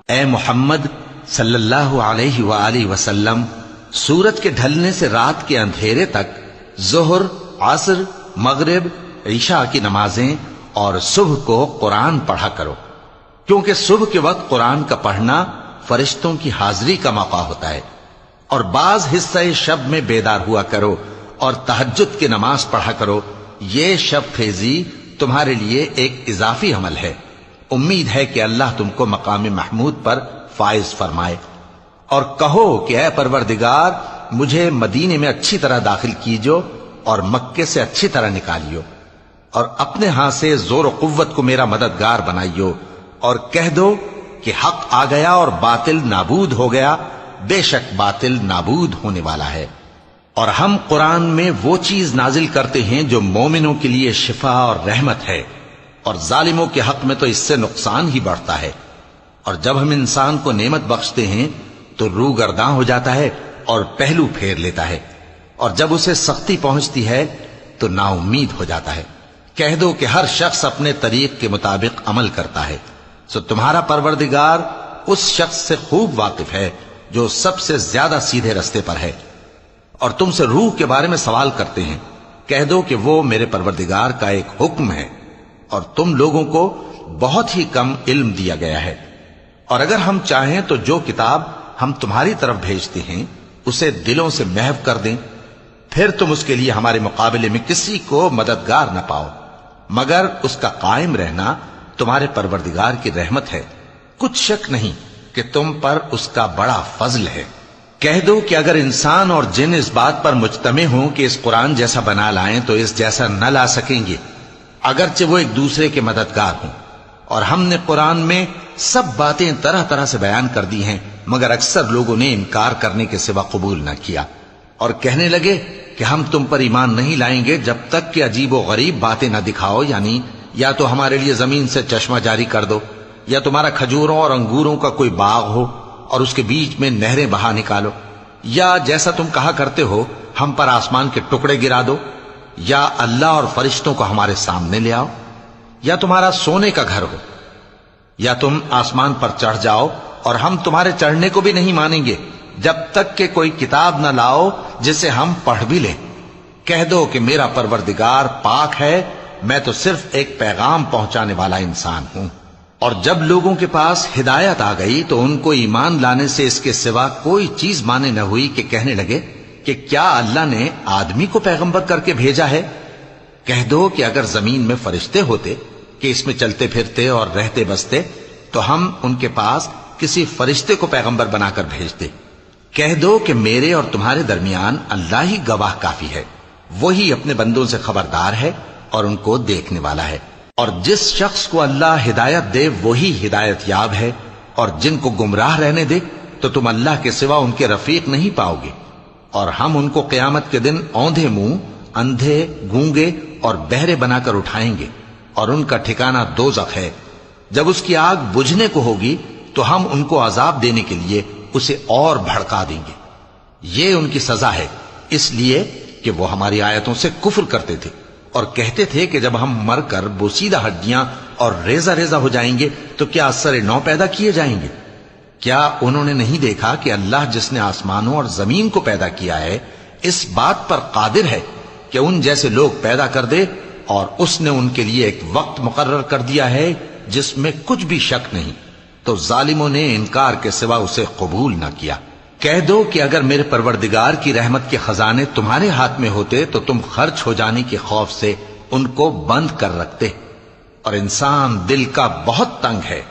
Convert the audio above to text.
اے محمد صلی اللہ علیہ وآلہ وسلم، سورج کے ڈھلنے سے رات کے اندھیرے تک ظہر، عصر، مغرب، عشاء کی نمازیں اور صبح کو قرآن پڑھا کرو، کیونکہ صبح کے وقت قرآن کا پڑھنا فرشتوں کی حاضری کا موقع ہوتا ہے۔ اور بعض حصہ شب میں بیدار ہوا کرو اور تہجد کی نماز پڑھا کرو، یہ شب خیزی تمہارے لیے ایک اضافی عمل ہے۔ امید ہے کہ اللہ تم کو مقام محمود پر فائز فرمائے۔ اور کہو کہ اے پروردگار، مجھے مدینے میں اچھی طرح داخل کیجو اور مکے سے اچھی طرح نکالیو، اور اپنے ہاں سے زور و قوت کو میرا مددگار بنائیو، اور کہہ دو کہ حق آ گیا اور باطل نابود ہو گیا، بے شک باطل نابود ہونے والا ہے۔ اور ہم قرآن میں وہ چیز نازل کرتے ہیں جو مومنوں کے لیے شفا اور رحمت ہے، اور ظالموں کے حق میں تو اس سے نقصان ہی بڑھتا ہے۔ اور جب ہم انسان کو نعمت بخشتے ہیں تو روح گرداں ہو جاتا ہے اور پہلو پھیر لیتا ہے، اور جب اسے سختی پہنچتی ہے تو نا امید ہو جاتا ہے۔ کہہ دو کہ ہر شخص اپنے طریق کے مطابق عمل کرتا ہے، سو تمہارا پروردگار اس شخص سے خوب واقف ہے جو سب سے زیادہ سیدھے رستے پر ہے۔ اور تم سے روح کے بارے میں سوال کرتے ہیں، کہہ دو کہ وہ میرے پروردگار کا ایک حکم ہے، اور تم لوگوں کو بہت ہی کم علم دیا گیا ہے۔ اور اگر ہم چاہیں تو جو کتاب ہم تمہاری طرف بھیجتے ہیں اسے دلوں سے محو کر دیں، پھر تم اس کے لیے ہمارے مقابلے میں کسی کو مددگار نہ پاؤ، مگر اس کا قائم رہنا تمہارے پروردگار کی رحمت ہے، کچھ شک نہیں کہ تم پر اس کا بڑا فضل ہے۔ کہہ دو کہ اگر انسان اور جن اس بات پر مجتمع ہوں کہ اس قرآن جیسا بنا لائیں تو اس جیسا نہ لا سکیں گے، اگرچہ وہ ایک دوسرے کے مددگار ہوں۔ اور ہم نے قرآن میں سب باتیں طرح طرح سے بیان کر دی ہیں، مگر اکثر لوگوں نے انکار کرنے کے سوا قبول نہ کیا، اور کہنے لگے کہ ہم تم پر ایمان نہیں لائیں گے جب تک کہ عجیب و غریب باتیں نہ دکھاؤ، یعنی یا تو ہمارے لیے زمین سے چشمہ جاری کر دو، یا تمہارا کھجوروں اور انگوروں کا کوئی باغ ہو اور اس کے بیچ میں نہریں بہا نکالو، یا جیسا تم کہا کرتے ہو ہم پر آسمان کے ٹکڑے گرا دو، یا اللہ اور فرشتوں کو ہمارے سامنے لے آؤ، یا تمہارا سونے کا گھر ہو، یا تم آسمان پر چڑھ جاؤ اور ہم تمہارے چڑھنے کو بھی نہیں مانیں گے جب تک کہ کوئی کتاب نہ لاؤ جسے ہم پڑھ بھی لیں۔ کہہ دو کہ میرا پروردگار پاک ہے، میں تو صرف ایک پیغام پہنچانے والا انسان ہوں۔ اور جب لوگوں کے پاس ہدایت آ گئی تو ان کو ایمان لانے سے اس کے سوا کوئی چیز مانے نہ ہوئی کہ کہنے لگے کہ کیا اللہ نے آدمی کو پیغمبر کر کے بھیجا ہے؟ کہہ دو کہ اگر زمین میں فرشتے ہوتے کہ اس میں چلتے پھرتے اور رہتے بستے تو ہم ان کے پاس کسی فرشتے کو پیغمبر بنا کر بھیجتے۔ کہہ دو کہ میرے اور تمہارے درمیان اللہ ہی گواہ کافی ہے، وہی اپنے بندوں سے خبردار ہے اور ان کو دیکھنے والا ہے۔ اور جس شخص کو اللہ ہدایت دے وہی ہدایت یاب ہے، اور جن کو گمراہ رہنے دے تو تم اللہ کے سوا ان کے رفیق نہیں پاؤ گے۔ اور ہم ان کو قیامت کے دن اوندھے منہ، اندھے، گونگے اور بہرے بنا کر اٹھائیں گے، اور ان کا ٹھکانہ دوزخ ہے۔ جب اس کی آگ بجھنے کو ہوگی تو ہم ان کو عذاب دینے کے لیے اسے اور بھڑکا دیں گے۔ یہ ان کی سزا ہے، اس لیے کہ وہ ہماری آیتوں سے کفر کرتے تھے اور کہتے تھے کہ جب ہم مر کر بوسیدہ ہڈیاں اور ریزہ ریزہ ہو جائیں گے تو کیا اثر نو پیدا کیے جائیں گے؟ کیا انہوں نے نہیں دیکھا کہ اللہ جس نے آسمانوں اور زمین کو پیدا کیا ہے اس بات پر قادر ہے کہ ان جیسے لوگ پیدا کر دے، اور اس نے ان کے لیے ایک وقت مقرر کر دیا ہے جس میں کچھ بھی شک نہیں، تو ظالموں نے انکار کے سوا اسے قبول نہ کیا۔ کہہ دو کہ اگر میرے پروردگار کی رحمت کے خزانے تمہارے ہاتھ میں ہوتے تو تم خرچ ہو جانے کے خوف سے ان کو بند کر رکھتے، اور انسان دل کا بہت تنگ ہے۔